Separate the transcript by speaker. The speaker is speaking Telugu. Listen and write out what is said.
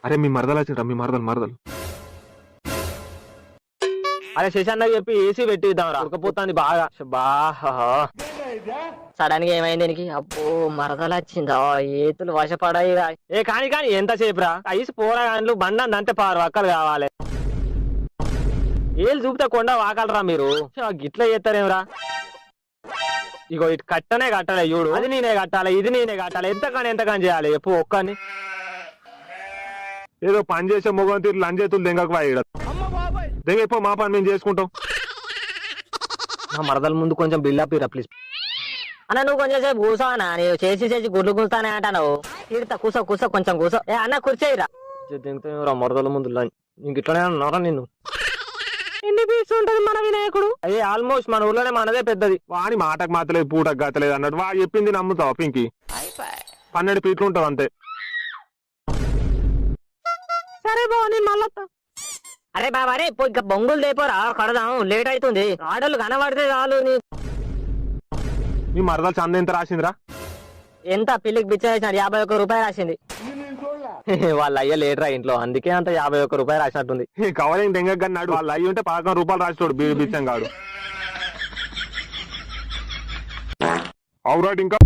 Speaker 1: అరే మీ మరదలు వచ్చిండ్రా, మీ మరదలు.
Speaker 2: అరే శశాన్న చెప్పి ఏసీ పెట్టిద్దాం రా, ఉడకపోతుంది బాగా.
Speaker 3: సడన్ గా ఏమైంది దీనికి? అబ్బో మరదలు వచ్చిందా, ఏతులు వశపడాయి.
Speaker 2: ఏ కాని ఎంతసేపు రా, ఐసు పోరాగాన్లు బండి అంతే పారు అక్కలు కావాలి. ఏళ్ళు చూపితే కొండ వాకలరా మీరు, గిట్లా చేస్తారేమరా? ఇగో ఇటు కట్టలే చూడు, అది నేనే కట్టాలి, ఇది నేనే కట్టాలి. ఎంతకాని చేయాలి చెప్పు ఒక్కని.
Speaker 1: ఏదో పని చేసే మొగం తీరు లంజేతులు దెంగకు వాయి దెంగ మా పని మేము చేసుకుంటాం.
Speaker 2: నా మరదల ముందు కొంచెం బిల్డప్ ఇరా ప్లీజ్.
Speaker 3: అన్న నువ్వు కొంచెం సేపు కూర్చోవనా, నేను చేసి గుడ్లు కూర్చుతానే అంటావు. తీరుతా కూసో కొంచెం కూసో. ఏ అన్న కూర్చోయిరా.
Speaker 2: మరదల ముందు ఇంక ఇట్లనే అన్నారా నిన్ను? ఎన్ని పీస్ ఉంటది మన వినాయకుడు? అయ్యే ఆల్మోస్ట్ మన ఊర్లోనే మనదే పెద్దది.
Speaker 1: వాని మాటకు మాతలేదు, పూటకు గతలేదు అన్నట్టు వాడు చెప్పింది నమ్ముతావు పింకి. 12 ఫీట్లు ఉంటావు అంతే.
Speaker 2: సరే బావ నేను మళ్ళా.
Speaker 3: అరే బాబా రే పోయి బొంగులు దేపోరా, కడదాం లేట్ అవుతుంది. ఆడోళ్ళు కనబడితే చాలు.
Speaker 1: మీ మరదలు చంద ఎంత రాసిందిరా?
Speaker 3: ఎంత పిల్లికి బిచ్చ వేసినాడు, 51 రూపాయలు రాసింది.
Speaker 2: వాళ్ళ అయ్య లేటరా ఇంట్లో, అందుకే అంత 51 రూపాయలు రాసినట్టుంది.
Speaker 1: కవలింగ్ దెంగన్నాడు, వాళ్ళ అయ్యి ఉంటే 11 రూపాయలు రాసినోడు బీడి బిచ్చం కాడు. అవురాట్ ఇంకా